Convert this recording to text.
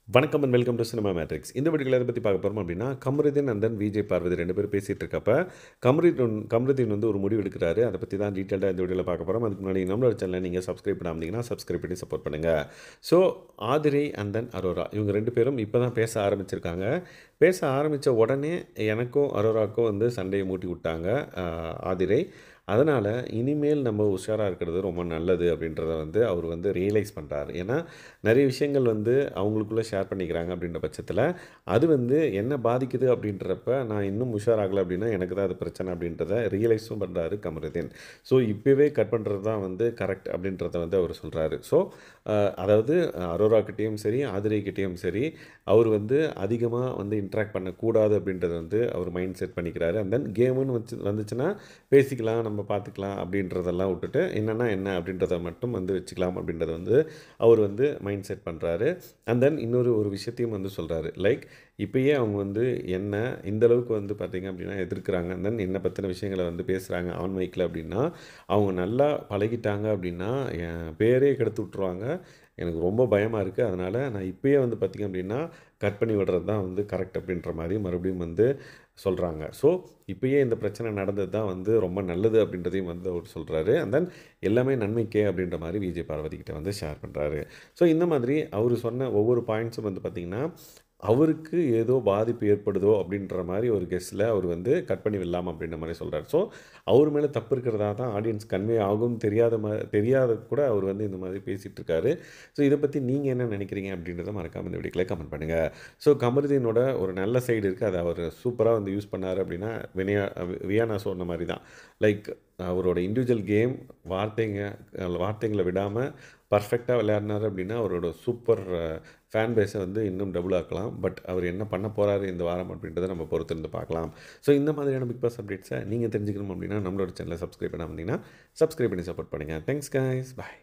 வணக்கம் and welcome to cinema matrix. இந்த வீடியோவில் எதை பற்றி பார்க்க போகிறோம் அப்படின்னா, கமருதீன் அண்ட் தென் விஜய் பார்வதி 2 பேரும் பேசிகிட்டு இருக்கப்ப கமருதீன் வந்து ஒரு முடிவு எடுக்கிறாரு. அதை பற்றி தான் டீட்டெயிலாக இந்த வீடியோவில் பார்க்க போகிறோம். அதுக்கு முன்னாடி நம்மளோட சேனலை நீங்கள் சப்ஸ்கிரைப் பண்ணாமல் சப்ஸ்கிரைப் பண்ணி சப்போர்ட் பண்ணுங்கள். So Aathirai and then Aurora இவங்க 2 பேரும் இப்போ தான் பேச ஆரம்பிச்சிருக்காங்க. பேச ஆரம்பித்த உடனே எனக்கும் அரோராவுக்கும் வந்து சண்டையை மூட்டி விட்டாங்க ஆதிரை. அதனால் இனிமேல் நம்ம உஷாராக இருக்கிறது ரொம்ப நல்லது அப்படின்றத வந்து அவர் வந்து ரியலைஸ் பண்ணுறாரு. ஏன்னா நிறைய விஷயங்கள் வந்து அவங்களுக்குள்ளே ஷேர் பண்ணிக்கிறாங்க அப்படின்ற பட்சத்தில் அது வந்து என்ன பாதிக்குது அப்படின்றப்ப நான் இன்னும் உஷாராகலை அப்படின்னா எனக்கு தான் அது பிரச்சனை அப்படின்றத ரியலைஸும் பண்ணுறாரு கமருதீன். ஸோ இப்போவே கட் பண்ணுறது தான் வந்து கரெக்ட் அப்படின்றத வந்து அவர் சொல்கிறாரு. ஸோ அதாவது அரோராக்கிட்டேயும் சரி ஆதிரைக்கிட்டேயும் சரி அவர் வந்து அதிகமாக வந்து இன்ட்ராக்ட் பண்ணக்கூடாது அப்படின்றத வந்து அவர் மைண்ட் செட் பண்ணிக்கிறாரு. அண்ட் தென் கேமுன்னு வந்துச்சுன்னா பேசிக்கலாம், நம்ம பார்த்துக்கலாம் அப்படின்றதெல்லாம் விட்டுட்டு என்னென்னா என்ன அப்படின்றத மட்டும் வந்து வச்சுக்கலாம் அப்படின்றத வந்து அவர் வந்து மைண்ட் செட் பண்ணுறாரு. அண்ட் தென் ஒரு விஷயத்தையும் வந்து சொல்கிறாரு. லைக் இப்போயே அவங்க வந்து என்ன இந்தளவுக்கு வந்து பார்த்திங்க அப்படின்னா எதிர்க்கிறாங்க. அண்ட் தென் என்னை பற்றின விஷயங்களை வந்து பேசுகிறாங்க ஆன் மைக்கில் அப்படின்னா அவங்க நல்லா பழகிட்டாங்க அப்படின்னா என் பேரே கெடுத்து விட்ருவாங்க. எனக்கு ரொம்ப பயமாக இருக்குது. அதனால் நான் இப்போயே வந்து பார்த்திங்க அப்படின்னா கட் பண்ணி விடுறது தான் வந்து கரெக்ட் அப்படின்ற மாதிரி மறுபடியும் வந்து சொல்கிறாங்க. ஸோ இப்போயே இந்த பிரச்சனை நடந்தது தான் வந்து ரொம்ப நல்லது அப்படின்றதையும் வந்து அவர் சொல்கிறாரு. அண்ட் தென் எல்லாமே நன்மைக்கே அப்படின்ற மாதிரி விஜய் பார்வதி கிட்ட வந்து ஷேர் பண்ணுறாரு. ஸோ இந்த மாதிரி அவர் சொன்ன ஒவ்வொரு பாயிண்ட்ஸும் வந்து பார்த்திங்கன்னா அவருக்கு ஏதோ பாதிப்பு ஏற்படுதோ அப்படின்ற மாதிரி ஒரு கெஸ்ஸில் அவர் வந்து கட் பண்ணி விடலாம் அப்படின்ற மாதிரி சொல்கிறார். ஸோ அவர் மேலே தப்பு இருக்கிறதா தான் ஆடியன்ஸ் கன்வே ஆகும் தெரியாத கூட அவர் வந்து இந்த மாதிரி பேசிகிட்டு இருக்காரு. ஸோ இதை பற்றி நீங்கள் என்ன நினைக்கிறீங்க அப்படின்றத மறக்காமல் இந்த வீடியோக்களை கமெண்ட் பண்ணுங்கள். ஸோ கமருதீனோட ஒரு நல்ல சைடு இருக்குது, அதை அவர் சூப்பராக வந்து யூஸ் பண்ணார் அப்படின்னா வியானா சொன்ன மாதிரி தான். லைக் அவரோட இண்டிவிஜுவல் கேம் வார்த்தைங்களை விடாமல் பர்ஃபெக்டாக விளையாடினார் அப்படின்னா அவரோட சூப்பர் ஃபேன் பேஸை வந்து இன்னும் டபுள் ஆக்கலாம். பட் அவர் என்ன பண்ண போகிறாரு இந்த வாரம் அப்படின்றத நம்ம பொறுத்திருந்து பார்க்கலாம். ஸோ இந்த மாதிரியான பிக் பாஸ் அப்டேட்ஸை நீங்கள் தெரிஞ்சுக்கணும் அப்படின்னா நம்மளோட சேனலை சப்ஸ்கிரைப் பண்ணாமல் இருந்தீங்கன்னா சப்ஸ்கிரைப் பண்ணி சப்போர்ட் பண்ணுங்கள். தேங்க்ஸ் கைஸ், பாய்.